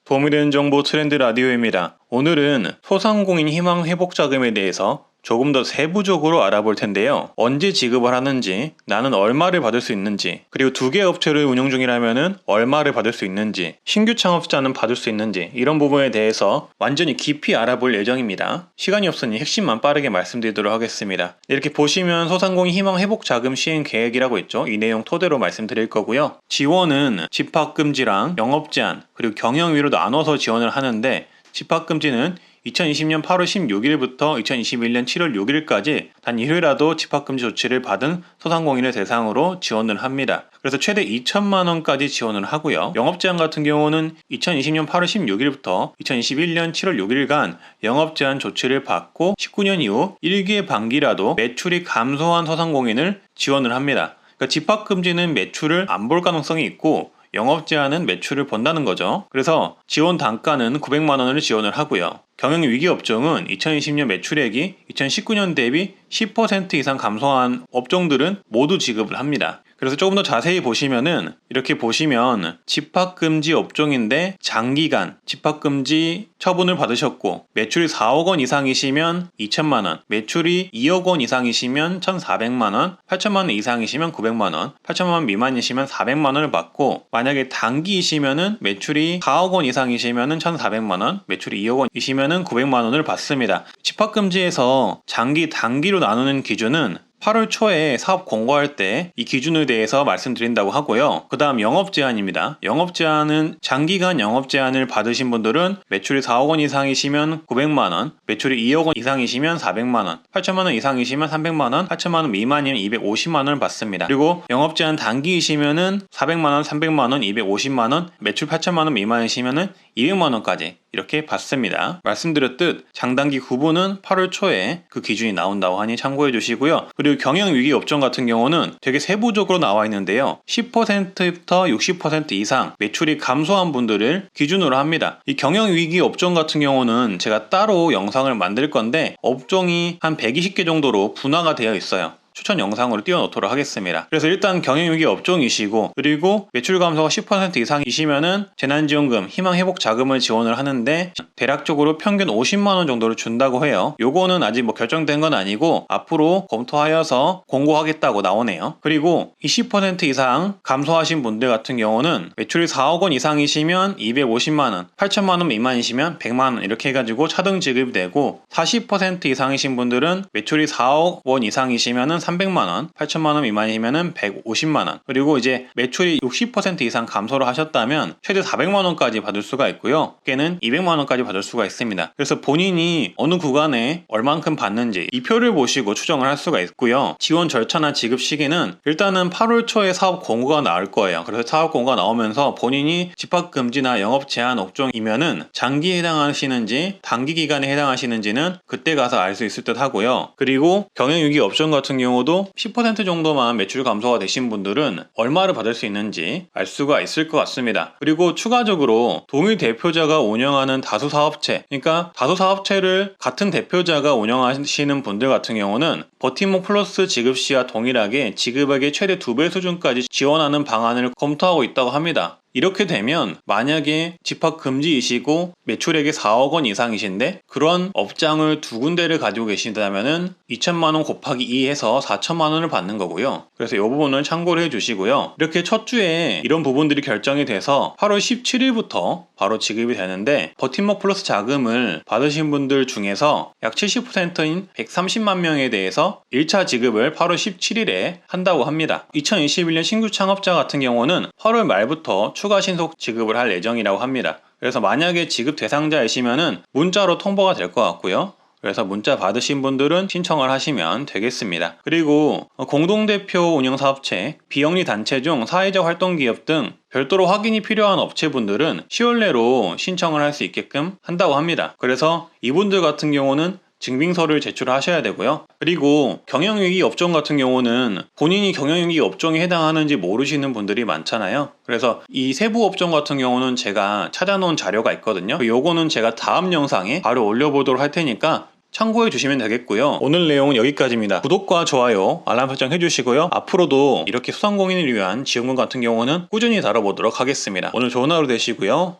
도움이 되는 정보 트렌드 라디오입니다. 오늘은 소상공인 희망회복자금에 대해서 조금 더 세부적으로 알아볼 텐데요. 언제 지급을 하는지, 나는 얼마를 받을 수 있는지, 그리고 2개 업체를 운영 중이라면 얼마를 받을 수 있는지, 신규 창업자는 받을 수 있는지, 이런 부분에 대해서 완전히 깊이 알아볼 예정입니다. 시간이 없으니 핵심만 빠르게 말씀드리도록 하겠습니다. 이렇게 보시면 소상공인 희망회복자금 시행 계획이라고 있죠. 이 내용 토대로 말씀드릴 거고요. 지원은 집합금지랑 영업제한, 그리고 경영위로 나눠서 지원을 하는데, 집합금지는 2020년 8월 16일부터 2021년 7월 6일까지 단 1회라도 집합금지 조치를 받은 소상공인을 대상으로 지원을 합니다. 그래서 최대 2천만 원까지 지원을 하고요. 영업제한 같은 경우는 2020년 8월 16일부터 2021년 7월 6일간 영업제한 조치를 받고 19년 이후 1개 반기라도 매출이 감소한 소상공인을 지원을 합니다. 그러니까 집합금지는 매출을 안 볼 가능성이 있고 영업제한은 매출을 본다는 거죠. 그래서 지원 단가는 900만 원을 지원을 하고요. 경영위기 업종은 2020년 매출액이 2019년 대비 10% 이상 감소한 업종들은 모두 지급을 합니다. 그래서 조금 더 자세히 보시면은 이렇게 보시면 집합금지 업종인데 장기간 집합금지 처분을 받으셨고 매출이 4억 원 이상이시면 2천만 원, 매출이 2억 원 이상이시면 1,400만 원, 8천만 원 이상이시면 900만 원, 8천만 원 미만이시면 400만 원을 받고 만약에 단기이시면은 매출이 4억 원 이상이시면은 1,400만 원, 매출이 2억 원이시면은 900만 원을 받습니다. 집합금지에서 장기, 단기로 나누는 기준은 8월 초에 사업 공고할 때 이 기준에 대해서 말씀드린다고 하고요. 그 다음 영업제한입니다. 영업제한은 장기간 영업제한을 받으신 분들은 매출이 4억 원 이상이시면 900만 원, 매출이 2억 원 이상이시면 400만 원, 8천만 원 이상이시면 300만 원, 8천만 원 미만이면 250만 원을 받습니다. 그리고 영업제한 단기이시면은 400만 원, 300만 원, 250만 원, 매출 8천만 원 미만이시면은 200만 원까지 이렇게 받습니다. 말씀드렸듯 장단기 구분은 8월 초에 그 기준이 나온다고 하니 참고해 주시고요. 그리고 경영위기 업종 같은 경우는 되게 세부적으로 나와 있는데요. 10%부터 60% 이상 매출이 감소한 분들을 기준으로 합니다. 이 경영위기 업종 같은 경우는 제가 따로 영상을 만들 건데 업종이 한 120개 정도로 분화가 되어 있어요. 추천 영상으로 띄워놓도록 하겠습니다. 그래서 일단 경영위기 업종이시고 그리고 매출 감소가 10% 이상이시면은 재난지원금, 희망회복자금을 지원을 하는데 대략적으로 평균 50만 원 정도를 준다고 해요. 요거는 아직 뭐 결정된 건 아니고 앞으로 검토하여서 공고하겠다고 나오네요. 그리고 20% 이상 감소하신 분들 같은 경우는 매출이 4억 원 이상이시면 250만 원, 8천만 원 미만이시면 100만 원 이렇게 해가지고 차등 지급이 되고 40% 이상이신 분들은 매출이 4억 원 이상이시면은 300만 원, 8천만 원 미만이면은 150만 원. 그리고 이제 매출이 60% 이상 감소를 하셨다면 최대 400만 원까지 받을 수가 있고요. 꽤는 200만 원까지 받을 수가 있습니다. 그래서 본인이 어느 구간에 얼만큼 받는지 이 표를 보시고 추정을 할 수가 있고요. 지원 절차나 지급 시기는 일단은 8월 초에 사업 공고가 나올 거예요. 그래서 사업 공고가 나오면서 본인이 집합금지나 영업 제한 업종이면은 장기에 해당하시는지 단기 기간에 해당하시는지는 그때 가서 알 수 있을 듯 하고요. 그리고 경영위기 업종 같은 경우도 10% 정도만 매출 감소가 되신 분들은 얼마를 받을 수 있는지 알 수가 있을 것 같습니다. 그리고 추가적으로 동일 대표자가 운영하는 다수 사업체, 그러니까 다수 사업체를 같은 대표자가 운영하시는 분들 같은 경우는 버팀목 플러스 지급 시와 동일하게 지급액의 최대 2배 수준까지 지원하는 방안을 검토하고 있다고 합니다. 이렇게 되면 만약에 집합금지이시고 매출액이 4억 원 이상이신데 그런 업장을 2군데를 가지고 계신다면은 2천만 원 곱하기 2해서 4천만 원을 받는 거고요. 그래서 이 부분을 참고를 해주시고요. 이렇게 첫 주에 이런 부분들이 결정이 돼서 8월 17일부터 바로 지급이 되는데 버팀목 플러스 자금을 받으신 분들 중에서 약 70%인 130만 명에 대해서 1차 지급을 8월 17일에 한다고 합니다. 2021년 신규 창업자 같은 경우는 8월 말부터 추가 신속 지급을 할 예정이라고 합니다. 그래서 만약에 지급 대상자이시면은 문자로 통보가 될 것 같고요. 그래서 문자 받으신 분들은 신청을 하시면 되겠습니다. 그리고 공동대표 운영사업체, 비영리 단체 중 사회적 활동기업 등 별도로 확인이 필요한 업체분들은 10월 내로 신청을 할 수 있게끔 한다고 합니다. 그래서 이분들 같은 경우는 증빙서를 제출하셔야 되고요. 그리고 경영위기 업종 같은 경우는 본인이 경영위기 업종에 해당하는지 모르시는 분들이 많잖아요. 그래서 이 세부 업종 같은 경우는 제가 찾아놓은 자료가 있거든요. 요거는 제가 다음 영상에 바로 올려보도록 할 테니까 참고해 주시면 되겠고요. 오늘 내용은 여기까지입니다. 구독과 좋아요, 알람 설정 해주시고요. 앞으로도 이렇게 소상공인을 위한 지원금 같은 경우는 꾸준히 다뤄보도록 하겠습니다. 오늘 좋은 하루 되시고요.